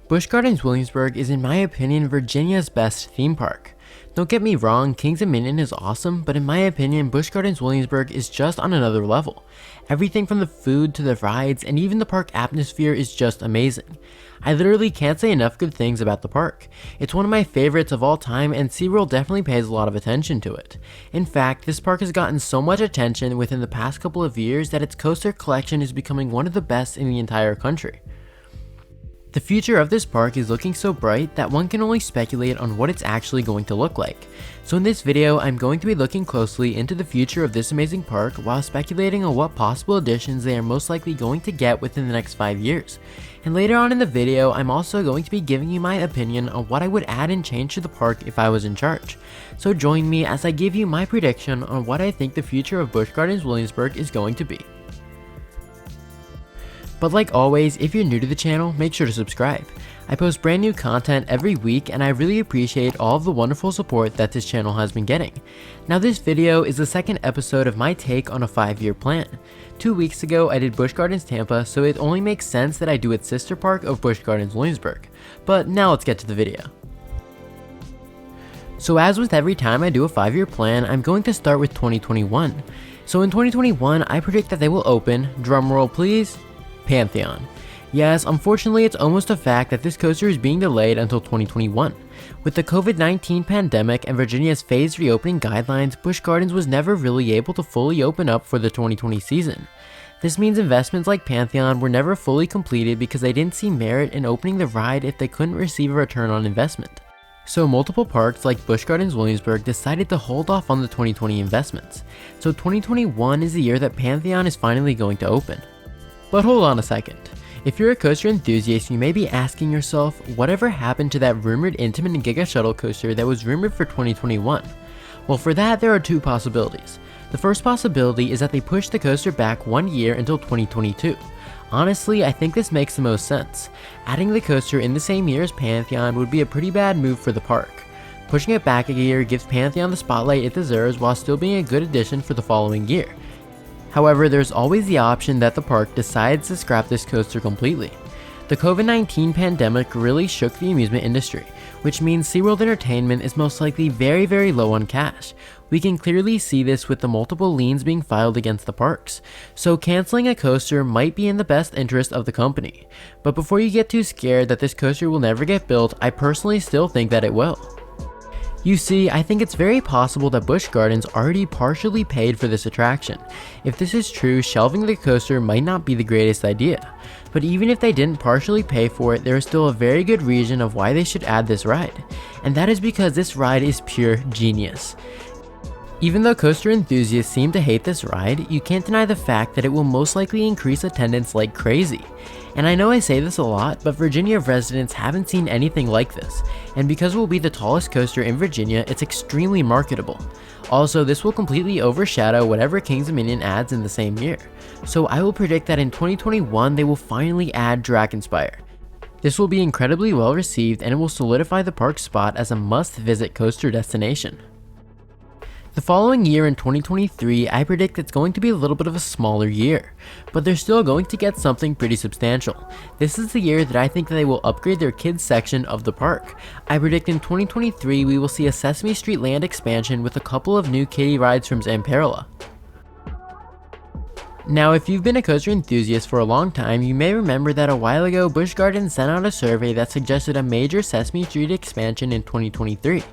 Busch Gardens Williamsburg is in my opinion Virginia's best theme park. Don't get me wrong, Kings Dominion is awesome, but in my opinion Busch Gardens Williamsburg is just on another level. Everything from the food to the rides and even the park atmosphere is just amazing. I literally can't say enough good things about the park. It's one of my favorites of all time and Seaworld definitely pays a lot of attention to it. In fact, this park has gotten so much attention within the past couple of years that its coaster collection is becoming one of the best in the entire country. The future of this park is looking so bright that one can only speculate on what it's actually going to look like. So in this video, I'm going to be looking closely into the future of this amazing park while speculating on what possible additions they are most likely going to get within the next 5 years. And later on in the video, I'm also going to be giving you my opinion on what I would add and change to the park if I was in charge. So join me as I give you my prediction on what I think the future of Busch Gardens Williamsburg is going to be. But like always, if you're new to the channel, make sure to subscribe. I post brand new content every week and I really appreciate all of the wonderful support that this channel has been getting. Now this video is the second episode of my take on a 5-year plan. 2 weeks ago I did Busch Gardens Tampa, so it only makes sense that I do its sister park of Busch Gardens Williamsburg. But now let's get to the video. So as with every time I do a 5-year plan, I'm going to start with 2021. So in 2021, I predict that they will open, drumroll please, Pantheon. Yes, unfortunately it's almost a fact that this coaster is being delayed until 2021. With the COVID-19 pandemic and Virginia's phased reopening guidelines, Busch Gardens was never really able to fully open up for the 2020 season. This means investments like Pantheon were never fully completed because they didn't see merit in opening the ride if they couldn't receive a return on investment. So multiple parks like Busch Gardens Williamsburg decided to hold off on the 2020 investments. So 2021 is the year that Pantheon is finally going to open. But hold on a second. If you're a coaster enthusiast, you may be asking yourself, whatever happened to that rumored Intamin and Giga Shuttle coaster that was rumored for 2021? Well, for that there are two possibilities. The first possibility is that they pushed the coaster back 1 year until 2022. Honestly, I think this makes the most sense. Adding the coaster in the same year as Pantheon would be a pretty bad move for the park. Pushing it back a year gives Pantheon the spotlight it deserves while still being a good addition for the following year. However, there's always the option that the park decides to scrap this coaster completely. The COVID-19 pandemic really shook the amusement industry, which means Seaworld Entertainment is most likely very low on cash. We can clearly see this with the multiple liens being filed against the parks, so canceling a coaster might be in the best interest of the company. But before you get too scared that this coaster will never get built, I personally still think that it will. You see, I think it's very possible that Busch Gardens already partially paid for this attraction. If this is true, shelving the coaster might not be the greatest idea. But even if they didn't partially pay for it, there is still a very good reason of why they should add this ride. And that is because this ride is pure genius. Even though coaster enthusiasts seem to hate this ride, you can't deny the fact that it will most likely increase attendance like crazy. And I know I say this a lot, but Virginia residents haven't seen anything like this, and because it will be the tallest coaster in Virginia, it's extremely marketable. Also, this will completely overshadow whatever Kings Dominion adds in the same year, so I will predict that in 2021 they will finally add Dragonspire. This will be incredibly well received and it will solidify the park's spot as a must-visit coaster destination. The following year in 2023, I predict it's going to be a little bit of a smaller year, but they're still going to get something pretty substantial. This is the year that I think they will upgrade their kids section of the park. I predict in 2023 we will see a Sesame Street Land expansion with a couple of new kiddie rides from Zamperla. Now, if you've been a coaster enthusiast for a long time, you may remember that a while ago Busch Gardens sent out a survey that suggested a major Sesame Street expansion in 2023.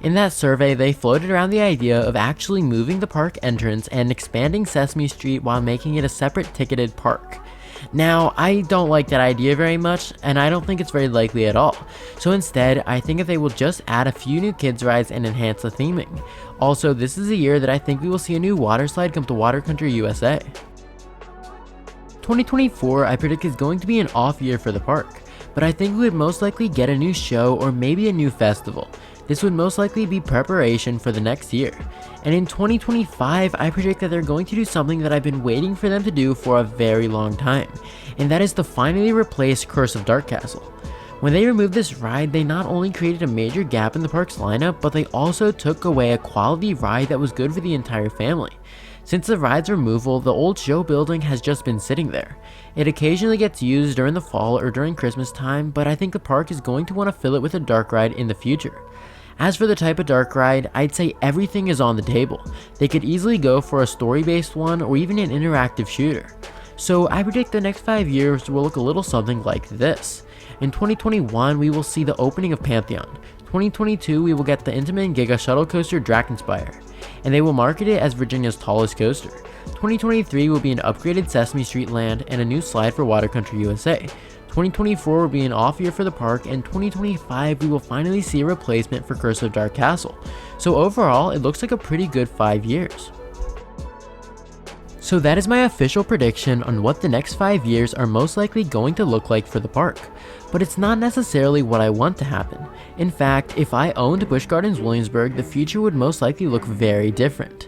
In that survey, they floated around the idea of actually moving the park entrance and expanding Sesame Street while making it a separate ticketed park. Now, I don't like that idea very much, and I don't think it's very likely at all. So instead, I think if they will just add a few new kids rides and enhance the theming. Also, this is a year that I think we will see a new water slide come to Water Country USA. 2024 I predict is going to be an off year for the park, but I think we would most likely get a new show or maybe a new festival. This would most likely be preparation for the next year. And in 2025, I predict that they're going to do something that I've been waiting for them to do for a very long time, and that is to finally replace Curse of Dark Castle. When they removed this ride, they not only created a major gap in the park's lineup, but they also took away a quality ride that was good for the entire family. Since the ride's removal, the old show building has just been sitting there. It occasionally gets used during the fall or during Christmas time, but I think the park is going to want to fill it with a dark ride in the future. As for the type of dark ride, I'd say everything is on the table. They could easily go for a story-based one or even an interactive shooter. So I predict the next 5 years will look a little something like this. In 2021, we will see the opening of Pantheon. 2022, we will get the Intamin Giga shuttle coaster Drakenspeyer, and they will market it as Virginia's tallest coaster. 2023 will be an upgraded Sesame Street Land and a new slide for Water Country USA. 2024 will be an off year for the park, and 2025 we will finally see a replacement for Curse of Dark Castle. So overall, it looks like a pretty good 5 years. So that is my official prediction on what the next 5 years are most likely going to look like for the park. But it's not necessarily what I want to happen. In fact, if I owned Busch Gardens Williamsburg, the future would most likely look very different.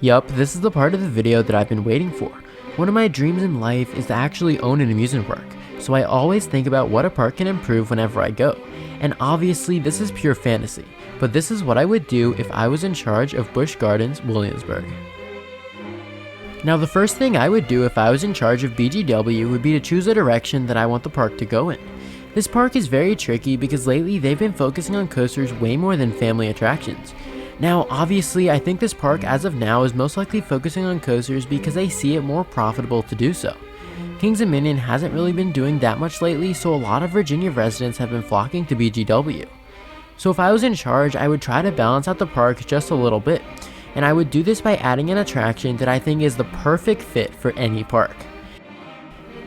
Yup, this is the part of the video that I've been waiting for. One of my dreams in life is to actually own an amusement park, so I always think about what a park can improve whenever I go. And obviously this is pure fantasy, but this is what I would do if I was in charge of Busch Gardens Williamsburg. Now the first thing I would do if I was in charge of BGW would be to choose a direction that I want the park to go in. This park is very tricky because lately they've been focusing on coasters way more than family attractions. Now obviously I think this park as of now is most likely focusing on coasters because they see it more profitable to do so. Kings Dominion hasn't really been doing that much lately, so a lot of Virginia residents have been flocking to BGW. So if I was in charge, I would try to balance out the park just a little bit. And I would do this by adding an attraction that I think is the perfect fit for any park.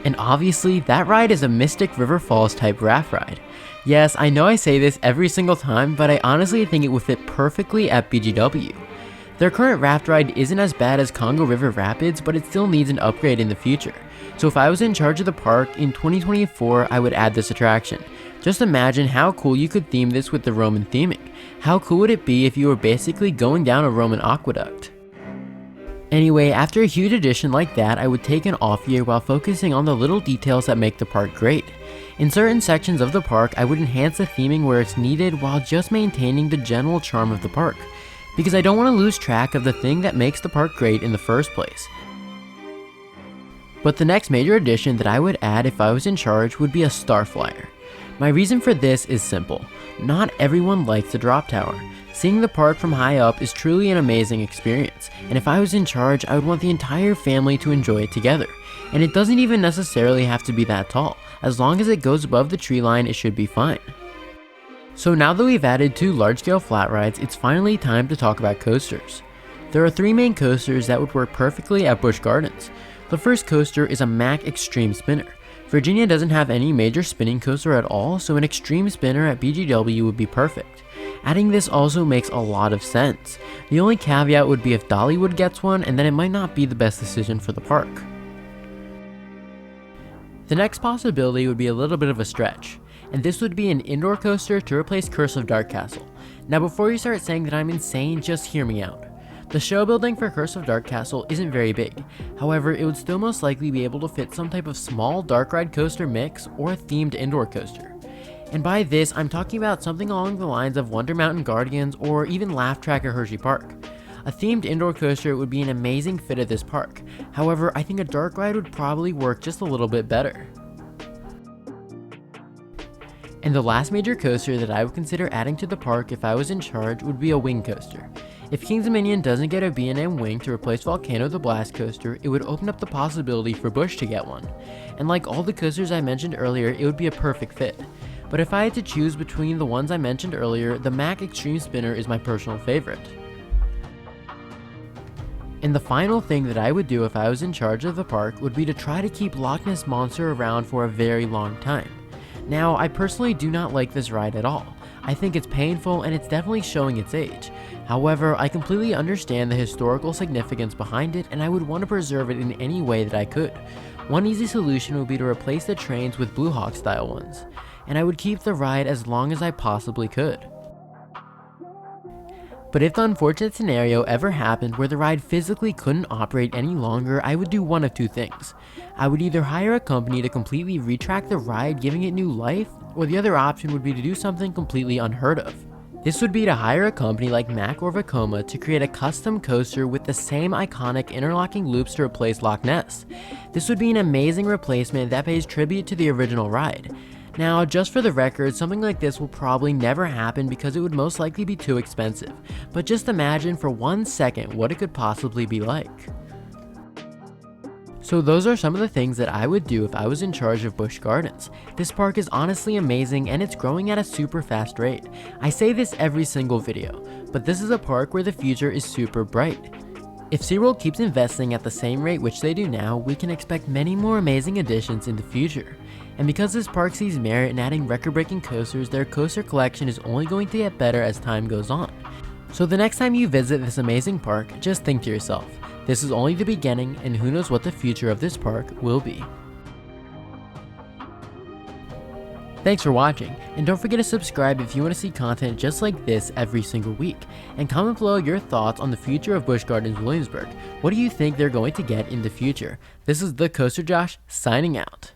And obviously, that ride is a Mystic River Falls type raft ride. Yes, I know I say this every single time, but I honestly think it would fit perfectly at BGW. Their current raft ride isn't as bad as Congo River Rapids, but it still needs an upgrade in the future. So if I was in charge of the park, in 2024 I would add this attraction. Just imagine how cool you could theme this with the Roman theming. How cool would it be if you were basically going down a Roman aqueduct? Anyway, after a huge addition like that, I would take an off year while focusing on the little details that make the park great. In certain sections of the park, I would enhance the theming where it's needed while just maintaining the general charm of the park, because I don't want to lose track of the thing that makes the park great in the first place. But the next major addition that I would add if I was in charge would be a Star Flyer. My reason for this is simple. Not everyone likes the drop tower. Seeing the park from high up is truly an amazing experience, and if I was in charge, I would want the entire family to enjoy it together. And it doesn't even necessarily have to be that tall. As long as it goes above the tree line, it should be fine. So now that we've added 2 large-scale flat rides, it's finally time to talk about coasters. There are 3 main coasters that would work perfectly at Busch Gardens. The first coaster is a Mack Extreme Spinner. Virginia doesn't have any major spinning coaster at all, so an extreme spinner at BGW would be perfect. Adding this also makes a lot of sense. The only caveat would be if Dollywood gets one, and then it might not be the best decision for the park. The next possibility would be a little bit of a stretch, and this would be an indoor coaster to replace Curse of Dark Castle. Now before you start saying that I'm insane, just hear me out. The show building for Curse of Dark Castle isn't very big, however it would still most likely be able to fit some type of small dark ride coaster mix or a themed indoor coaster. And by this, I'm talking about something along the lines of Wonder Mountain Guardians or even Laugh Track at Hershey Park. A themed indoor coaster would be an amazing fit at this park, however I think a dark ride would probably work just a little bit better. And the last major coaster that I would consider adding to the park if I was in charge would be a wing coaster. If Kings Dominion doesn't get a B&M wing to replace Volcano the Blast coaster, it would open up the possibility for Busch to get one. And like all the coasters I mentioned earlier, it would be a perfect fit. But if I had to choose between the ones I mentioned earlier, the Mack Extreme Spinner is my personal favorite. And the final thing that I would do if I was in charge of the park would be to try to keep Loch Ness Monster around for a very long time. Now, I personally do not like this ride at all. I think it's painful and it's definitely showing its age. However, I completely understand the historical significance behind it and I would want to preserve it in any way that I could. One easy solution would be to replace the trains with Blue Hawk style ones, and I would keep the ride as long as I possibly could. But if the unfortunate scenario ever happened where the ride physically couldn't operate any longer, I would do one of 2 things. I would either hire a company to completely retract the ride, giving it new life, or the other option would be to do something completely unheard of. This would be to hire a company like Mack or Vekoma to create a custom coaster with the same iconic interlocking loops to replace Loch Ness. This would be an amazing replacement that pays tribute to the original ride. Now, just for the record, something like this will probably never happen because it would most likely be too expensive, but just imagine for 1 second what it could possibly be like. So those are some of the things that I would do if I was in charge of Busch Gardens. This park is honestly amazing and it's growing at a super fast rate. I say this every single video, but this is a park where the future is super bright. If Seaworld keeps investing at the same rate which they do now, we can expect many more amazing additions in the future. And because this park sees merit in adding record-breaking coasters, their coaster collection is only going to get better as time goes on. So the next time you visit this amazing park, just think to yourself, this is only the beginning and who knows what the future of this park will be. Thanks for watching, and don't forget to subscribe if you want to see content just like this every single week. And comment below your thoughts on the future of Busch Gardens Williamsburg. What do you think they're going to get in the future? This is the Coaster Josh signing out.